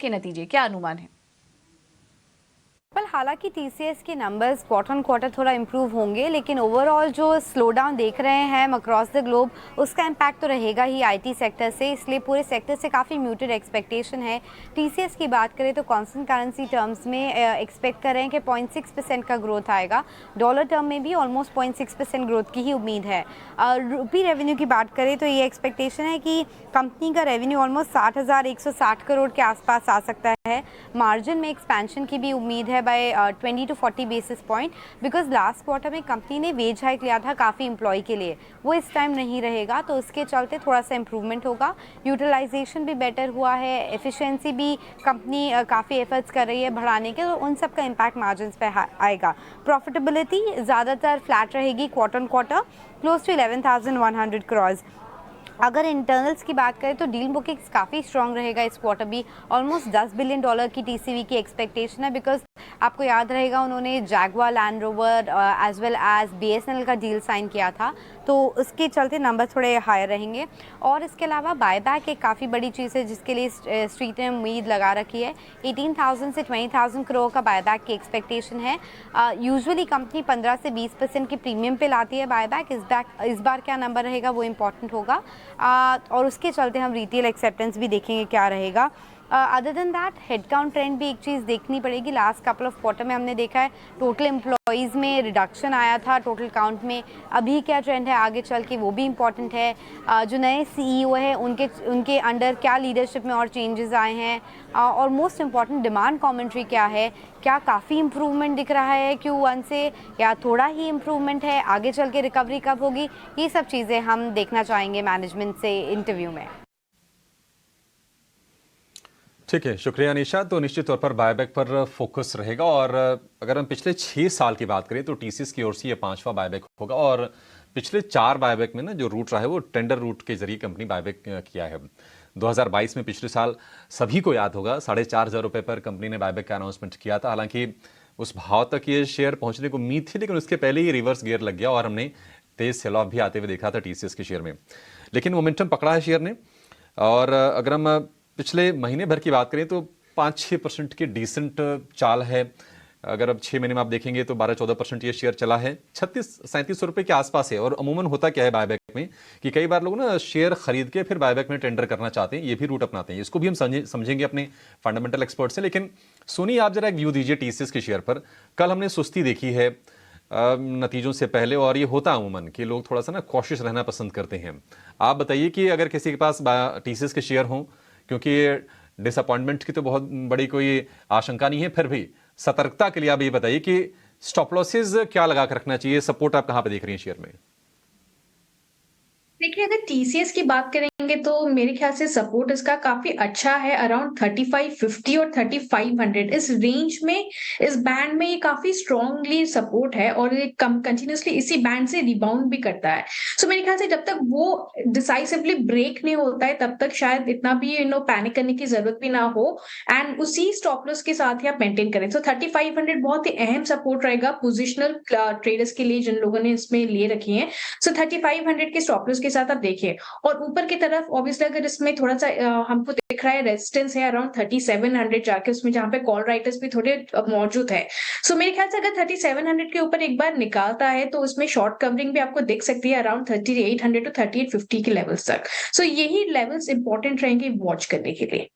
के नतीजे, क्या अनुमान है? पर हालांकि टीसीएस के नंबर्स क्वार्टर ऑन क्वार्टर थोड़ा इम्प्रूव होंगे, लेकिन ओवरऑल जो स्लो डाउन देख रहे हैं हम अक्रॉस द ग्लोब, उसका इम्पैक्ट तो रहेगा ही आईटी सेक्टर से, इसलिए पूरे सेक्टर से काफ़ी म्यूटेड एक्सपेक्टेशन है। टीसीएस की बात करें तो कांस्टेंट करेंसी टर्म्स में एक्सपेक्ट कर रहे हैं कि 0.6% का ग्रोथ आएगा। डॉलर टर्म में भी ऑलमोस्ट 0.6% ग्रोथ की ही उम्मीद है। रुपी रेवेन्यू की बात करें तो ये एक्सपेक्टेशन है कि कंपनी का रेवेन्यू ऑलमोस्ट 60,160 करोड़ के आसपास आ सकता है। मार्जिन में एक्सपेंशन की भी उम्मीद है by 20 to 40 basis point, because last quarter में कंपनी ने वेज हाइक लिया था काफ़ी एम्प्लॉय के लिए, वो इस टाइम नहीं रहेगा, तो उसके चलते थोड़ा सा इम्प्रूवमेंट होगा। यूटिलाइजेशन भी बेटर हुआ है, एफिशिएंसी भी कंपनी काफ़ी एफर्ट्स कर रही है बढ़ाने के, तो उन सब का इम्पैक्ट मार्जिन पे आएगा। प्रॉफिटेबिलिटी ज़्यादातर फ्लैट रहेगी quarter on quarter, close to 11,100 crore. अगर इंटरनल्स की बात करें तो डील बुकिंग्स काफ़ी स्ट्रॉन्ग रहेगा इस क्वार्टर भी, ऑलमोस्ट $10 बिलियन की टीसीवी की एक्सपेक्टेशन है, बिकॉज आपको याद रहेगा उन्होंने Jaguar Land Rover as well as BSNL का डील साइन किया था, तो उसके चलते नंबर थोड़े हायर रहेंगे। और इसके अलावा बायबैक एक काफ़ी बड़ी चीज़ है जिसके लिए स्ट्रीट ने उम्मीद लगा रखी है। 18,000 से 20,000 करोड़ का बायबैक की एक्सपेक्टेशन है। यूजुअली कंपनी 15 से 20% की प्रीमियम पे लाती है बायबैक, इस बार क्या नंबर रहेगा वो इम्पॉर्टेंट होगा। और उसके चलते हम रिटेल एक्सेप्टेंस भी देखेंगे क्या रहेगा। Other than that headcount trend भी एक चीज़ देखनी पड़ेगी। लास्ट कपल ऑफ क्वार्टर में हमने देखा है टोटल एम्प्लॉयज़ में रिडक्शन आया था टोटल काउंट में, अभी क्या ट्रेंड है आगे चल के वो भी इम्पॉर्टेंट है। जो नए सीईओ है उनके अंडर क्या लीडरशिप में और चेंजेस आए हैं, और मोस्ट इम्पॉर्टेंट डिमांड कमेंट्री क्या है, क्या काफ़ी इम्प्रूवमेंट दिख रहा है Q1 से या थोड़ा ही इम्प्रूवमेंट है, आगे चल के रिकवरी कब होगी, ये सब चीज़ें हम देखना चाहेंगे मैनेजमेंट से इंटरव्यू में। ठीक है, शुक्रिया निशा। तो निश्चित तौर पर बायबैक पर फोकस रहेगा, और अगर हम पिछले 6 साल की बात करें तो टीसीएस की ओर से ये 5वां बायबैक होगा, और पिछले 4 बायबैक में ना जो रूट रहा है वो टेंडर रूट के जरिए कंपनी बायबैक किया है। 2022 में पिछले साल सभी को याद होगा 4,500 रुपये पर कंपनी ने बायबैक का अनाउंसमेंट किया था। हालांकि उस भाव तक ये शेयर पहुंचने को उम्मीद थी, लेकिन उसके पहले ही रिवर्स गियर लग गया और हमने तेज सेल ऑफ भी आते हुए देखा था टीसीएस के शेयर में, लेकिन मोमेंटम पकड़ा है शेयर ने। और अगर हम पिछले महीने भर की बात करें तो 5-6% की डिसेंट चाल है। अगर अब 6 महीने में आप देखेंगे तो 12-14% ये शेयर चला है, 36-37 रुपए के आसपास है। और अमूमन होता क्या है बायबैक में कि कई बार लोग ना शेयर खरीद के फिर बायबैक में टेंडर करना चाहते हैं, ये भी रूट अपनाते हैं। इसको भी हम समझेंगे अपने फंडामेंटल एक्सपर्ट से। लेकिन सोनी, आप जरा एक व्यू दीजिए टीसीएस के शेयर पर। कल हमने सुस्ती देखी है नतीजों से पहले, और ये होता अमूमन कि लोग थोड़ा सा ना कॉशियस रहना पसंद करते हैं। आप बताइए कि अगर किसी के पास टीसीएस के शेयर हों, क्योंकि डिसअपॉइंटमेंट की तो बहुत बड़ी कोई आशंका नहीं है, फिर भी सतर्कता के लिए आप ये बताइए कि स्टॉप लॉसेस क्या लगा कर रखना चाहिए, सपोर्ट आप कहां पे देख रही हैं शेयर में? देखिए, अगर टीसीएस की बात करेंगे तो मेरे ख्याल से सपोर्ट इसका काफ़ी अच्छा है, अराउंड 3550 और 3500 इस रेंज में, इस बैंड में ये काफ़ी स्ट्रांगली सपोर्ट है, और ये कंटिन्यूअसली इसी बैंड से रिबाउंड भी करता है। सो मेरे ख्याल से जब तक वो डिसाइसिवली ब्रेक नहीं होता है तब तक शायद इतना भी पैनिक करने की ज़रूरत भी ना हो, एंड उसी स्टॉप लॉस के साथ ही आप मेंटेन करें। सो 3500 बहुत ही अहम सपोर्ट रहेगा पोजिशनल ट्रेडर्स के लिए जिन लोगों ने इसमें लिए रखी हैं। सो 3500 के स्टॉप लॉस के साथ आप देखिए, और ऊपर की तरफ ऑब्वियसली अगर इसमें थोड़ा सा हमको दिख रहा है रेजिस्टेंस है अराउंड 3700 जाके, उसमें जहां पे कॉल राइटर्स भी थोड़े मौजूद है। सो मेरे ख्याल से अगर 3700 के ऊपर एक बार निकालता है तो उसमें शॉर्ट कवरिंग भी आपको दिख सकती है अराउंड 3800 टू 3850 के लेवल्स तक। सो यही लेवल्स इंपॉर्टेंट रहेंगे वॉच करने के लिए।